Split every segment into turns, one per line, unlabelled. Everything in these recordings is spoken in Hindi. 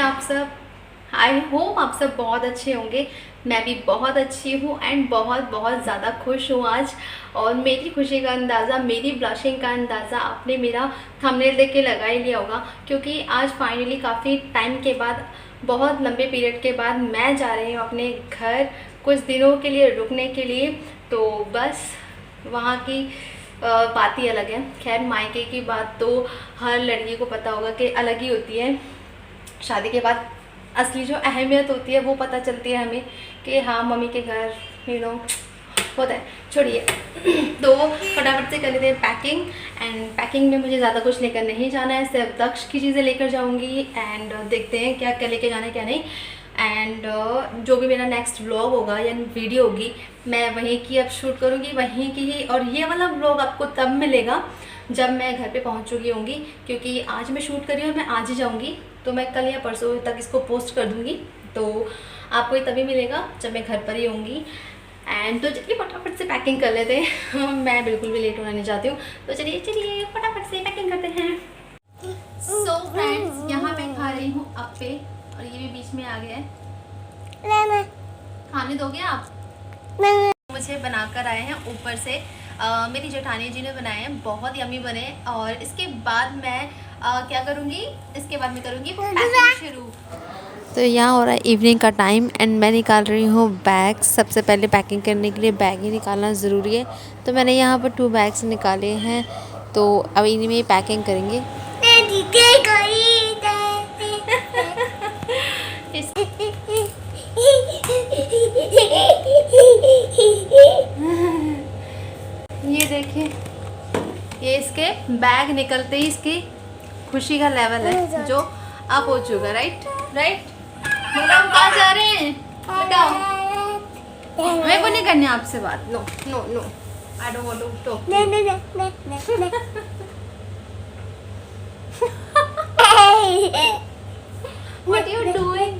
आप सब? आई होप आप सब बहुत अच्छे होंगे। मैं भी बहुत अच्छी हूँ एंड बहुत बहुत ज़्यादा खुश हूँ आज। और मेरी खुशी का अंदाज़ा, मेरी ब्लशिंग का अंदाज़ा आपने मेरा थंबनेल देख के लगा ही लिया होगा, क्योंकि आज फाइनली काफ़ी टाइम के बाद, बहुत लंबे पीरियड के बाद मैं जा रही हूँ अपने घर कुछ दिनों के लिए रुकने के लिए। तो बस वहाँ की बात ही अलग है। खैर, मायके की बात तो हर लड़की को पता होगा कि अलग ही होती है। शादी के बाद असली जो अहमियत होती है वो पता चलती है हमें कि हाँ, मम्मी के घर होता है। छोड़िए तो फटाफट से कर लेते हैं पैकिंग। एंड पैकिंग में मुझे ज़्यादा कुछ लेकर नहीं जाना है, सिर्फ दक्ष की चीज़ें लेकर जाऊंगी। एंड देखते हैं क्या क्या लेके जाना है क्या नहीं। एंड जो भी मेरा नेक्स्ट व्लॉग होगा या वीडियो होगी, मैं वहीं की अब शूट करूँगी, वहीं की ही। और ये वाला व्लॉग आपको तब मिलेगा जब मैं घर पे पहुंच चुकी होंगी, क्योंकि आज मैं शूट कर रही हूँ, मैं आज ही जाऊँगी, तो मैं कल या परसों तक इसको पोस्ट कर दूँगी। तो आपको ये तभी मिलेगा जब मैं घर पर ही होंगी। एंड तो चलिए फटाफट से पैकिंग कर लेते हैं मैं बिल्कुल भी लेट होना नहीं चाहती हूँ। तो चलिए चलिए फटाफट से पैकिंग करते हैं। सो फ्रेंड्स, यहाँ मैं खा रही हूँ अप्पे, और ये भी बीच में आ गया है। खाने दोगे आप? मुझे बनाकर आए हैं ऊपर से। मेरी जेठानी जी ने बनाए हैं, बहुत यम्मी बने। और इसके बाद मैं क्या करूँगी, इसके बाद मैं करूँगी पैकिंग शुरू।
तो यहाँ हो रहा है इवनिंग का टाइम एंड मैं निकाल रही हूँ बैग। सबसे पहले पैकिंग करने के लिए बैग ही निकालना ज़रूरी है, तो मैंने यहाँ पर 2 बैग्स निकाले हैं। तो अब इन्हीं में ही पैकिंग करेंगे।
ये देखिए, ये इसके बैग निकलते ही इसकी खुशी का लेवल है जो अप हो चुका। Right right. मतलब कहाँ जा रहे हैं, बताओ। मेरे को नहीं करनी आपसे बात। No no no, I don't want to talk. What you doing?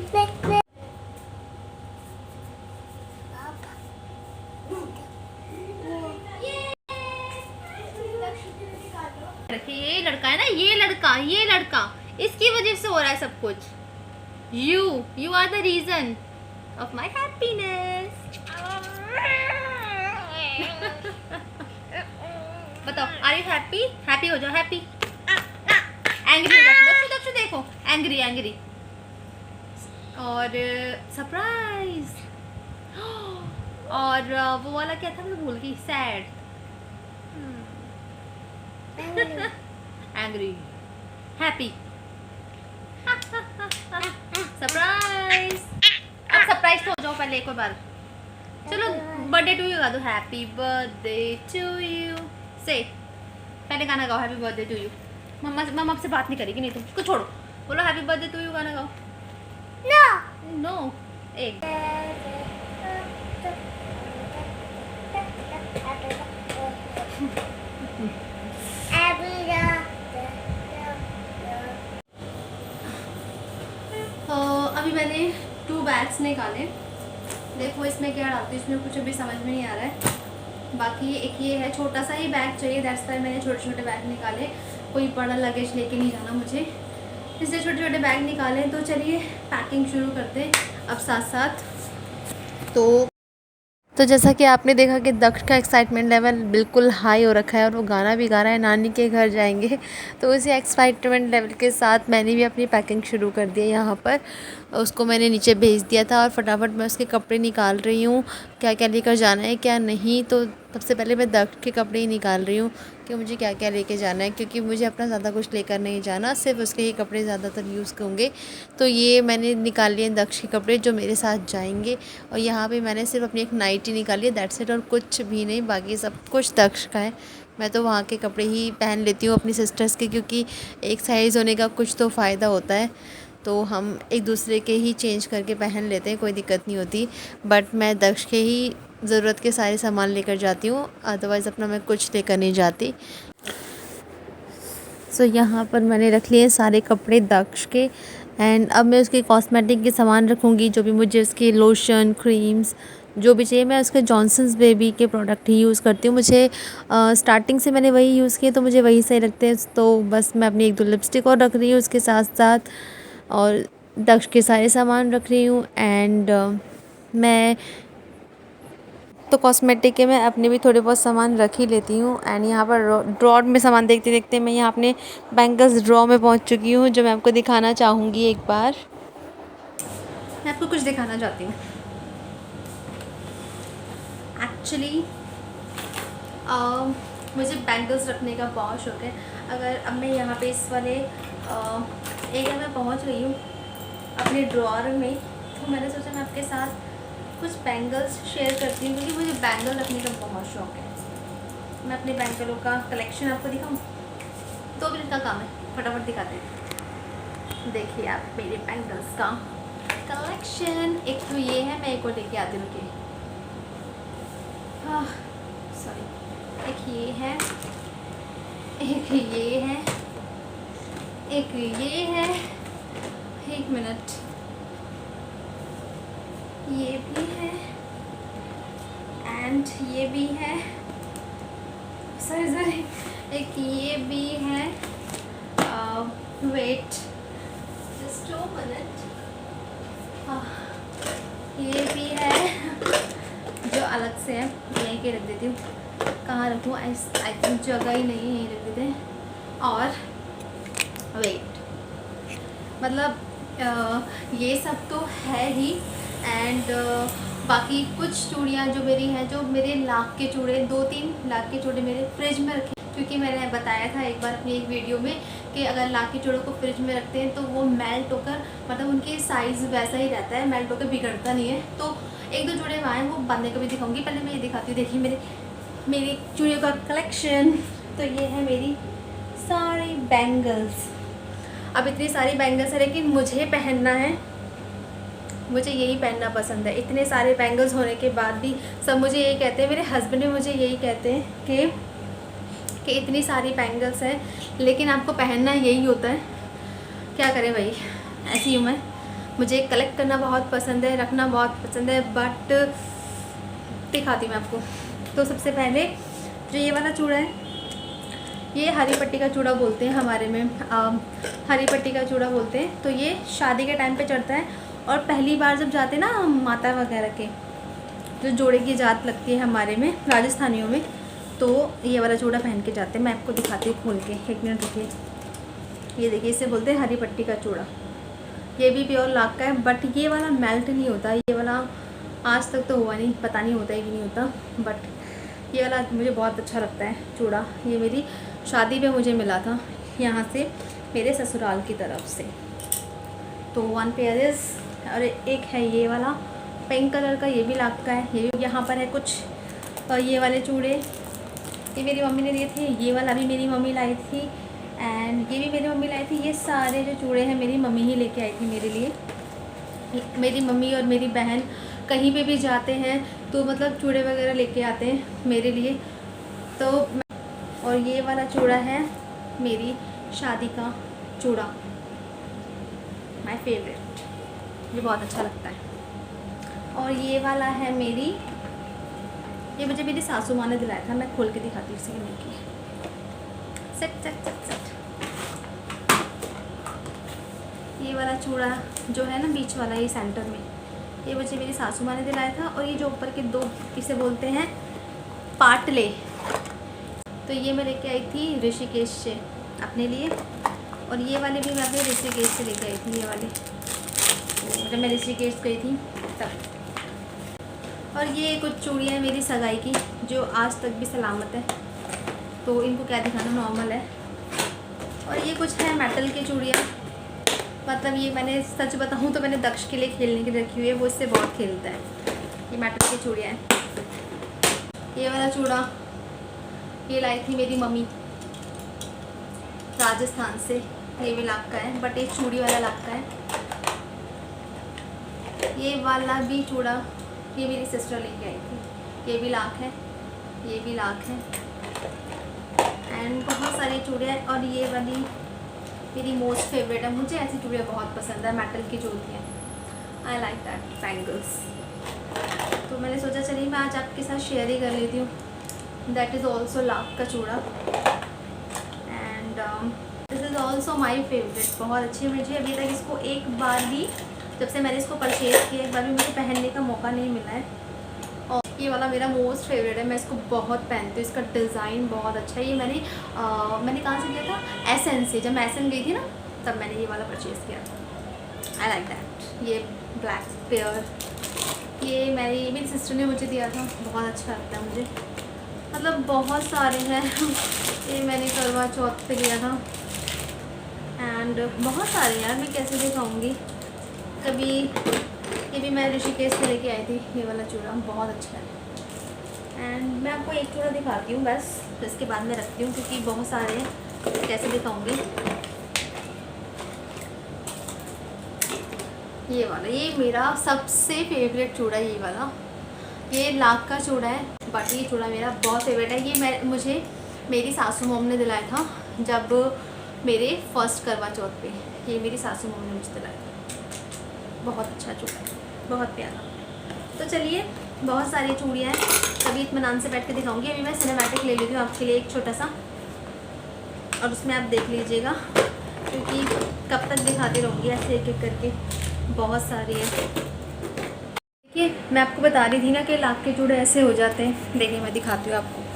ये लड़का है ना, ये लड़का इसकी वजह से हो रहा है सब कुछ। You are the reason of my happiness. बताओ, आर यू हैप्पी? हैप्पी हो जाओ, हैप्पी। एंग्री हो जाओ, दक्षु दक्षु देखो, एंग्री एंग्री। और सरप्राइज। और वो वाला क्या था, मैं भूल गई। Sad, angry, happy, surprise. अब सरप्राइज तो हो जाओ पहले एक और बार। चलो बर्थडे टू यू गा दो। हैप्पी बर्थडे टू यू से पहले गाना गाओ, हैप्पी बर्थडे टू यू। मम्मा आपसे बात नहीं करेगी, नहीं तुम उसको छोड़ो। बोलो हैप्पी बर्थडे टू यू, गाना गाओ। नो नो, एक। अभी मैंने 2 बैग्स निकाले। देखो इसमें क्या डालती हूँ, इसमें कुछ अभी समझ में नहीं आ रहा है। बाकी एक ये है, छोटा सा ही बैग चाहिए, दैट्स वाई मैंने छोटे छोटे बैग निकाले। कोई बड़ा लगेज लेके नहीं जाना मुझे, इसलिए छोटे छोटे बैग निकाले। तो चलिए पैकिंग शुरू करते हैं अब साथ साथ।
तो जैसा कि आपने देखा कि दक्ष का एक्साइटमेंट लेवल बिल्कुल हाई हो रखा है और वो गाना भी गा रहा है, नानी के घर जाएंगे। तो उसी एक्साइटमेंट लेवल के साथ मैंने भी अपनी पैकिंग शुरू कर दी है। यहाँ पर उसको मैंने नीचे भेज दिया था और फटाफट मैं उसके कपड़े निकाल रही हूँ, क्या क्या लेकर जाना है क्या नहीं। तो सबसे पहले मैं दक्ष के कपड़े ही निकाल रही हूँ कि मुझे क्या क्या लेके जाना है, क्योंकि मुझे अपना ज़्यादा कुछ लेकर नहीं जाना, सिर्फ उसके ही कपड़े ज़्यादातर यूज़ होंगे। तो ये मैंने निकाल लिए दक्ष के कपड़े जो मेरे साथ जाएंगे। और यहाँ पे मैंने सिर्फ अपनी एक नाइटी निकाली है, दैट्स इट, और कुछ भी नहीं, बाकी सब कुछ दक्ष का है। मैं तो वहाँ के कपड़े ही पहन लेती हूँ अपनी सिस्टर्स के, क्योंकि एक साइज़ होने का कुछ तो फ़ायदा होता है। तो हम एक दूसरे के ही चेंज करके पहन लेते हैं, कोई दिक्कत नहीं होती। बट मैं दक्ष के ही ज़रूरत के सारे सामान लेकर जाती हूँ, अदरवाइज़ अपना मैं कुछ लेकर नहीं जाती। सो यहाँ पर मैंने रख लिए सारे कपड़े दक्ष के। एंड अब मैं उसके कॉस्मेटिक के सामान रखूँगी, जो भी मुझे उसके लोशन, क्रीम्स जो भी चाहिए। मैं उसके जॉनसन्स बेबी के प्रोडक्ट ही यूज़ करती हूँ। मुझे स्टार्टिंग से मैंने वही यूज़ किए, तो मुझे वही सही लगते हैं। तो बस मैं अपनी 1-2 लिपस्टिक और रख रही हूँ उसके साथ साथ। और दक्ष के सारे सामान रख रही हूँ एंड मैं तो कॉस्मेटिक के मैं अपने भी थोड़े बहुत सामान रख ही लेती हूँ। एंड यहाँ पर ड्रॉर में सामान देखते देखते मैं यहाँ अपने बैंगल्स ड्रॉ में पहुँच चुकी हूँ, जो मैं आपको दिखाना चाहूँगी एक बार।
मैं आपको कुछ दिखाना चाहती हूँ। एक्चुअली मुझे बैंगल्स रखने का बहुत शौक है। अगर अब मैं यहाँ पे इस वाले एरिया में पहुँच गई हूँ अपने ड्रॉअर में, तो मैंने सोचा मैं आपके साथ कुछ बैंगल्स शेयर करती हूँ, क्योंकि मुझे बैंगल रखने का बहुत शौक है। मैं अपने बैंगलों का कलेक्शन आपको दिखाऊँ? 2 मिनट का काम है, फटाफट दिखाते हैं। देखिए आप मेरे बैंगल्स का कलेक्शन। एक तो ये है, मैं एक और लेके आती हूँ। हाँ सॉरी, एक ये है, एक ये है, एक ये है, 1 मिनट, ये भी है एंड ये भी है, सॉरी एक ये भी है। वेट जस्ट 2 मिनट, ये भी है जो अलग से है, यहीं के रख देती हूँ। कहाँ रखूँ? आई थिंक जगह ही नहीं है, यहीं रख देते हैं। और वेट, मतलब ये सब तो है ही एंड बाकी कुछ चूड़ियाँ जो मेरी हैं, जो मेरे लाख के चूड़े, 2-3 लाख के चूड़े मेरे फ्रिज में रखे, क्योंकि मैंने बताया था एक बार अपनी एक वीडियो में कि अगर लाख के चूड़ों को फ्रिज में रखते हैं तो वो मेल्ट होकर, मतलब उनके साइज़ वैसा ही रहता है, मेल्ट होकर बिगड़ता नहीं है। तो 1-2 चूड़े वहाँ हैं, वो बांधने को भी दिखाऊंगी। पहले मैं ये दिखाती हूँ। देखिए मेरी चूड़ियों का कलेक्शन। तो ये है मेरी सारी बैंगल्स। अब इतनी सारी बैंगल्स है, लेकिन मुझे पहनना है, मुझे यही पहनना पसंद है। इतने सारे बैंगल्स होने के बाद भी सब मुझे यही कहते हैं, मेरे हस्बैंड भी मुझे यही कहते हैं कि इतनी सारी बैंगल्स हैं, लेकिन आपको पहनना यही होता है। क्या करें भाई, ऐसी हूँ मैं। मुझे कलेक्ट करना बहुत पसंद है, रखना बहुत पसंद है, बट दिखाती हूँ मैं आपको। तो सबसे पहले जो ये वाला चूड़ा है, ये हरी पट्टी का चूड़ा बोलते हैं हमारे में, हरी पट्टी का चूड़ा बोलते हैं। तो ये शादी के टाइम पे चढ़ता है, और पहली बार जब जाते हैं ना माता वगैरह के, जो जोड़े की जात लगती है हमारे में, राजस्थानियों में, तो ये वाला चूड़ा पहन के जाते हैं। मैं आपको दिखाती हूँ खोल के, 1 मिनट रुकिए। ये देखिए, इसे बोलते हैं हरी पट्टी का चूड़ा। ये भी प्योर लाख का है, बट ये वाला मेल्ट नहीं होता। ये वाला आज तक तो हुआ नहीं, पता नहीं होता है कि नहीं होता, बट ये वाला मुझे बहुत अच्छा लगता है चूड़ा। ये मेरी शादी पे मुझे मिला था यहाँ से, मेरे ससुराल की तरफ से। तो 1 पेयर इज़, और एक है ये वाला पिंक कलर का, ये भी लाख का है। ये भी यहाँ पर है कुछ ये वाले चूड़े, ये मेरी मम्मी ने दिए थे। ये वाला भी मेरी मम्मी लाई थी, एंड ये भी मेरी मम्मी लाई थी। ये सारे जो चूड़े हैं मेरी मम्मी ही लेके आई थी मेरे लिए। मेरी मम्मी और मेरी बहन कहीं पे भी जाते हैं तो मतलब चूड़े वगैरह लेके आते हैं मेरे लिए। तो और ये वाला चूड़ा है मेरी शादी का चूड़ा, माय फेवरेट, मुझे बहुत अच्छा लगता है। और ये वाला है मेरी, ये मुझे मेरी सासू माँ ने दिलाया था। मैं खोल के दिखाती हूँ इसी की। Set set set set. ये वाला चूड़ा जो है ना बीच वाला, ये सेंटर में, ये मुझे मेरी सासू माँ ने दिलाया था। और ये जो ऊपर के 2, इसे बोलते हैं पाटले, तो ये मैं लेके आई थी ऋषिकेश से अपने लिए। और ये वाले भी मैं अपने ऋषिकेश से लेके आई थी, ये वाले जब मैं ऋषिकेश गई थी तब। और ये कुछ चूड़ियाँ मेरी सगाई की जो आज तक भी सलामत है, तो इनको क्या दिखाना, नॉर्मल है। और ये कुछ है मेटल की चूड़ियाँ, मतलब ये मैंने सच बताऊँ तो मैंने दक्ष के लिए खेलने के लिए रखी हुई है, वो इससे बहुत खेलता है। ये मेटल की चूड़ियाँ हैं। ये वाला चूड़ा ये लाई थी मेरी मम्मी राजस्थान से, ये भी लाख का है, बट ये चूड़ी वाला लाख का है। ये वाला भी चूड़ा ये मेरी सिस्टर लेके आई थी, ये भी लाख है, ये भी लाख है, एंड बहुत सारी चूड़ियाँ। और ये वाली मेरी मोस्ट फेवरेट है, मुझे ऐसी चूड़ियाँ बहुत पसंद है, मेटल की जो होती हैं। I like that bangles. तो मैंने सोचा चलिए मैं आज आपके साथ शेयर ही कर लेती हूँ। दैट इज़ ऑल्सो लाख का चूड़ा, and this is also my favourite, बहुत अच्छी है। मुझे अभी तक इसको एक बार भी, जब से मैंने इसको परचेज़ किया, एक बार भी मुझे पहनने का मौका नहीं मिला है। और ये वाला मेरा मोस्ट फेवरेट है, मैं इसको बहुत पहनती हूँ। इसका डिज़ाइन बहुत अच्छा है। ये मैंने कहाँ से लिया था, एसएन से। जब मैं एसएन गई थी ना, तब मैंने ये वाला परचेज़ किया। I like that. ये ब्लैक पेयर, ये मेरी सिस्टर ने मुझे दिया था, बहुत अच्छा लगता है मुझे। मतलब बहुत सारे हैं। ये मैंने करवा चौथ पे लिया था, एंड बहुत सारे यार, मैं कैसे दिखाऊंगी। कभी ये भी मैं ऋषिकेश से लेके आई थी, ये वाला चूड़ा बहुत अच्छा है। एंड मैं आपको एक चूड़ा दिखाती हूँ बस, इसके बाद मैं रखती हूँ क्योंकि बहुत सारे हैं, कैसे दिखाऊंगी। ये वाला, ये मेरा सबसे फेवरेट चूड़ा है, ये वाला। ये लाख का चूड़ा है, बट ये चूड़ा मेरा बहुत फेवरेट है। ये मुझे मेरी सासू मॉम ने दिलाया था जब मेरे फर्स्ट करवा चौथ पे। ये मेरी सासू मॉम ने मुझे दिलाया था। बहुत अच्छा चूड़ा है, बहुत प्यारा। तो चलिए, बहुत सारी चूड़ियाँ हैं, कभी इत्मीनान से बैठ के दिखाऊंगी। अभी मैं सिनेमैटिक ले लेती हूँ आपके लिए एक छोटा सा, और उसमें आप देख लीजिएगा, क्योंकि कब तक दिखाती रहूँगी ऐसे एक एक करके, बहुत सारी है। देखिए, मैं आपको बता रही थी ना कि लाख के चूड़े ऐसे हो जाते हैं। देखिए, मैं दिखाती हूँ आपको।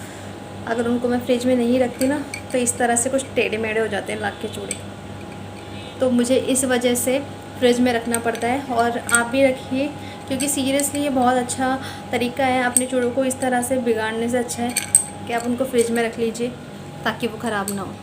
अगर उनको मैं फ्रिज में नहीं रखती ना, तो इस तरह से कुछ टेढ़े मेढ़े हो जाते हैं लाख के चूड़े। तो मुझे इस वजह से फ्रिज में रखना पड़ता है, और आप भी रखिए, क्योंकि सीरियसली ये बहुत अच्छा तरीका है अपने चूड़ों को इस तरह से बिगाड़ने से। अच्छा है कि आप उनको फ्रिज में रख लीजिए ताकि वो ख़राब ना हो।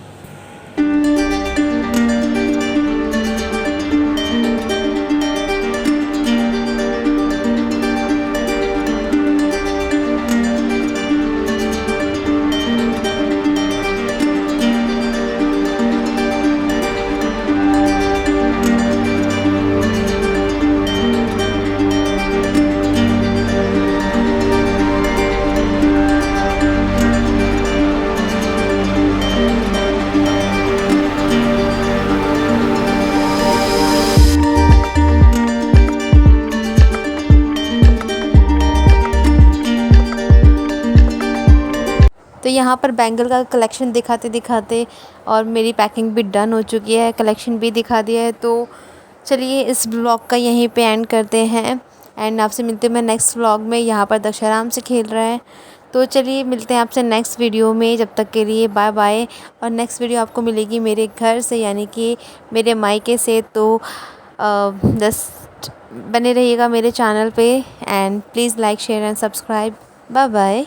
तो यहाँ पर बैंगल का कलेक्शन दिखाते दिखाते और मेरी पैकिंग भी डन हो चुकी है, कलेक्शन भी दिखा दिया है। तो चलिए, इस ब्लॉग का यहीं पे एंड करते हैं, एंड आपसे मिलते हैं मैं नेक्स्ट व्लॉग में। यहाँ पर दक्ष आराम से खेल रहा है। तो चलिए, मिलते हैं आपसे नेक्स्ट वीडियो में। जब तक के लिए बाय बाय। और नेक्स्ट वीडियो आपको मिलेगी मेरे घर से, यानी कि मेरे मायके से। तो जस्ट बने रहिएगा मेरे चैनल पे, and please like share and subscribe. Bye bye.